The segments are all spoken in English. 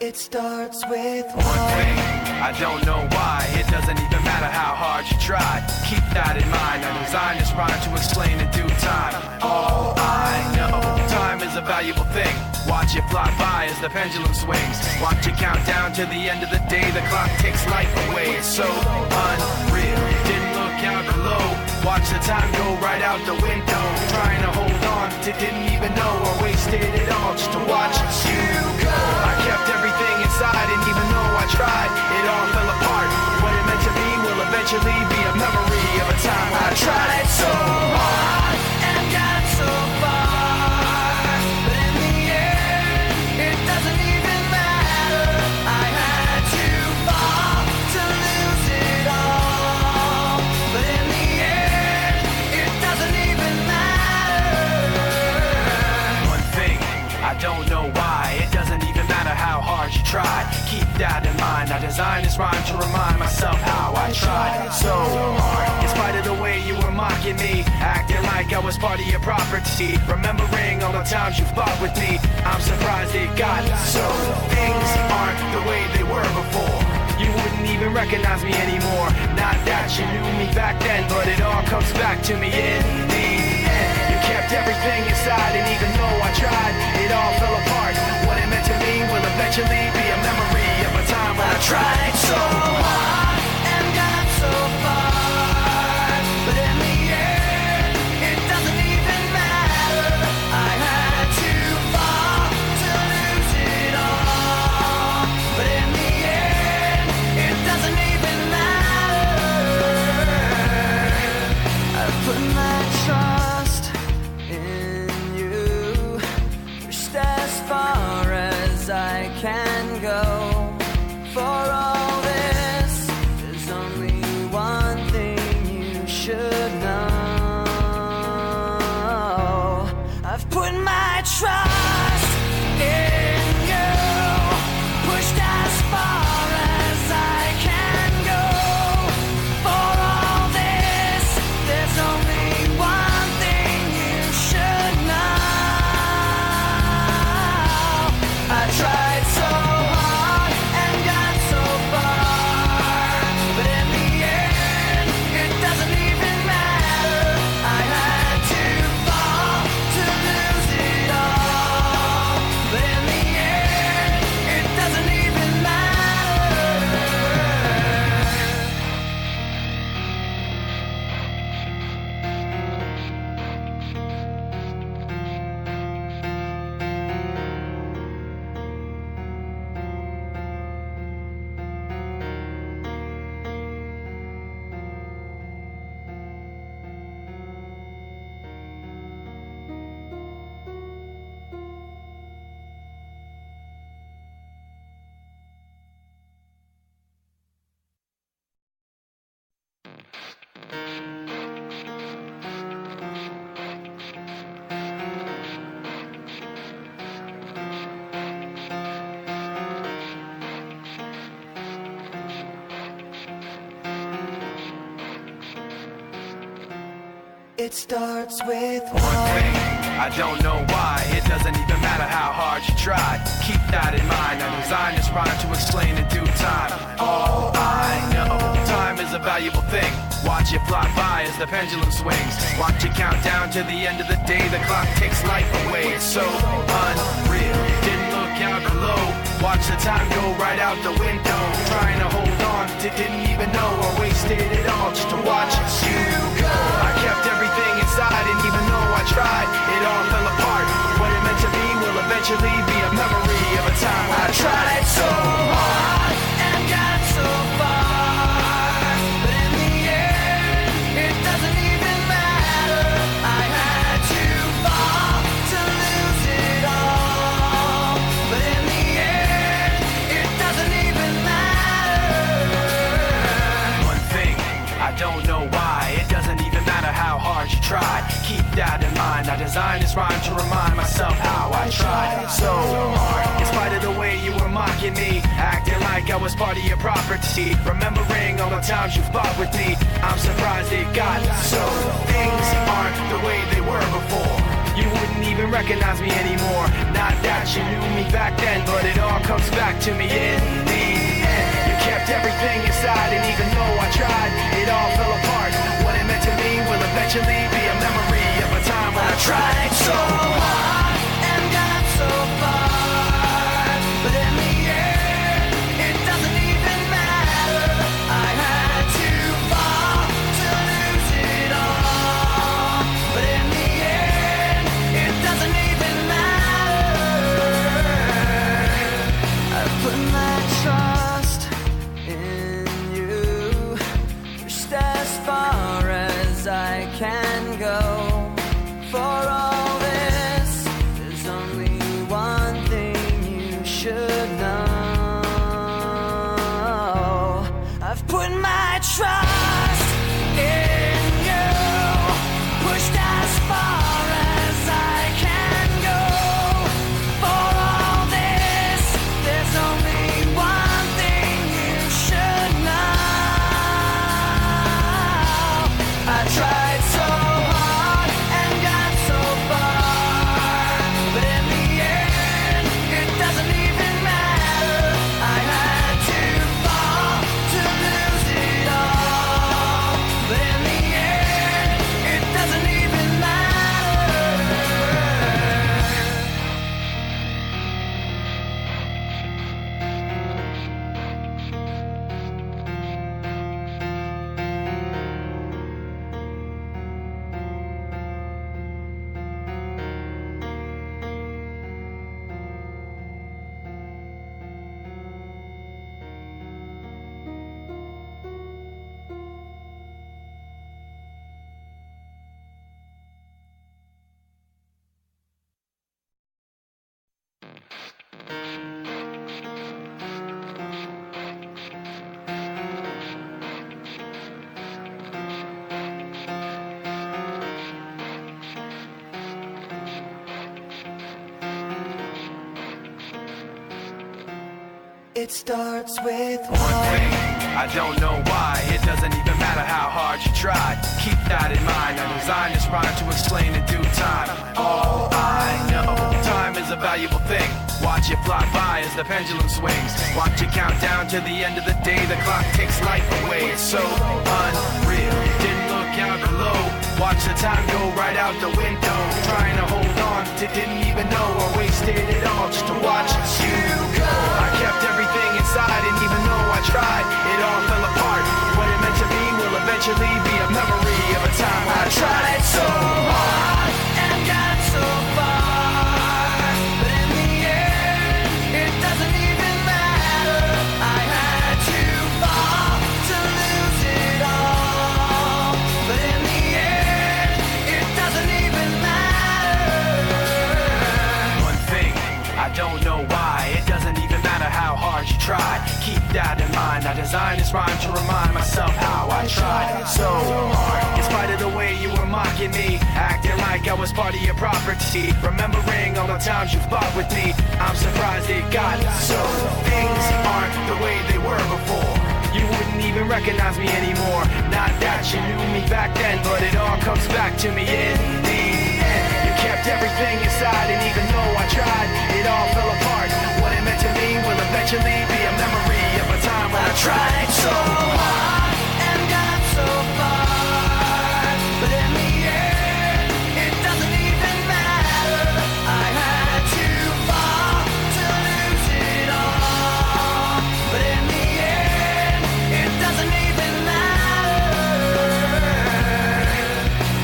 It starts with one thing. I don't know why. It doesn't even matter how hard you try. Keep that in mind. I designed this rhyme to explain in due time. All I know, time is a valuable thing. Watch it fly by as the pendulum swings. Watch it count down to the end of the day. The clock takes life away. It's so unreal. Didn't look out below. Watch the time go right out the window. Trying to hold on to didn't even know I wasted it all just to watch you go. I kept everything inside, and even though I tried, it all fell apart. What it meant to me will eventually be a memory of a time when I tried so hard and got so far. But in the end, it doesn't even matter. I had to fall to lose it all. But in the end, it doesn't even matter. One thing, I don't know why. It doesn't even matter how hard you try. Keep that in mind. I designed this rhyme to remind myself how I tried so hard. In spite of the way you were mocking me, acting like I was part of your property, remembering all the times you fought with me, I'm surprised it got so. Things aren't the way they were before. You wouldn't even recognize me anymore. Not that you knew me back then, but it all comes back to me in the end. You kept everything inside, and even though I tried, it all fell apart. What it meant to me will eventually be a memory of a time when I tried so hard and got so far. But in the end, it doesn't even matter. I had to fall to lose it all. But in the end, it doesn't even matter. I put my trust in you, pushed as far as I can go. For all this, there's only one thing you should know. I've put my trust in you, pushed as far as I can go. For all this, there's only one thing you should know. I tried so hard and got so far, but in the end, it doesn't even matter. I had to fall to lose it all, but in the end, it doesn't even matter. It starts with one thing. I don't know why. It doesn't even matter how hard you try. Keep that in mind. I designed this rhyme to explain in due time. All I know, time is a valuable thing. Watch it fly by as the pendulum swings. Watch it count down to the end of the day. The clock takes life away. It's so unreal. Didn't look out below. Watch the time go right out the window. Trying to hold on to didn't even know I wasted it all just to watch you go. I kept everything inside, and even though I tried, it all fell apart. What it meant to me will eventually be a memory of a time when I tried so hard and got so far. But in the end, it doesn't even matter. I had to fall to lose it all. But in the end, it doesn't even matter. One thing, I don't know why. It doesn't even matter how hard you try. Keep that in mind. I designed this rhyme to remind myself how I tried so hard. In spite of the way you were mocking me, acting like I was part of your property, remembering all the times you fought with me, I'm surprised it got so. Things aren't the way they were before. you wouldn't even recognize me anymore. Not that you knew me back then, but it all comes back to me in the end. You kept everything inside, and even though I tried, it all fell apart. What it meant to me will eventually be a memory of a time when I tried so hard and got so far, but in the end, it doesn't even matter. I had to fall to lose it all, but in the end, it doesn't even matter. I put my trust in you, just as far as I can go. For all this, there's only one thing you should know. I've put my trust in you, pushed as far as I can go. For all this, there's only one thing you should know. I tried so hard and got so far, but in the end, it doesn't even matter. I had to fall to lose it all, but in the end, it doesn't even matter. It starts with One thing, I don't know why. It doesn't even matter how hard you try. Keep that in mind. I designed this rhyme to explain in due time. All I know, time is a valuable thing. Watch it fly by as the pendulum swings. Watch it count down to the end of the day. The clock takes life away. It's so unreal. Didn't look out below. Watch the time go right out the window. Trying to hold on to didn't even know or wasted it all just to watch you go. I kept everything inside, and even though I tried, it all fell apart. What it meant to me will eventually be a memory of a time when I tried so hard and got so far, but in the end, it doesn't even matter. I had to fall to lose it all, but in the end, it doesn't even matter. One thing, I don't know why. It doesn't even matter how hard you try. Keep that in mind. I designed this rhyme to remind myself how I tried so hard. In spite of the way you were mocking me, acting like I was part of your property, remembering all the times you fought with me, I'm surprised it got so. Things aren't the way they were before. You wouldn't even recognize me anymore. Not that you knew me back then, but it all comes back to me in the end. You kept everything inside, and even though I tried, it all fell apart. What it meant to me will eventually be a memory of a time when I tried so hard and got so far, but in the end, it doesn't even matter. I had to fall to lose it all, but in the end, it doesn't even matter.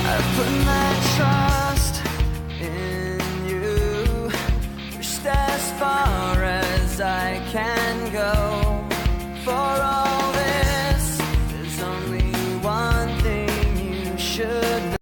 I put my trust in you, just as far as I can go.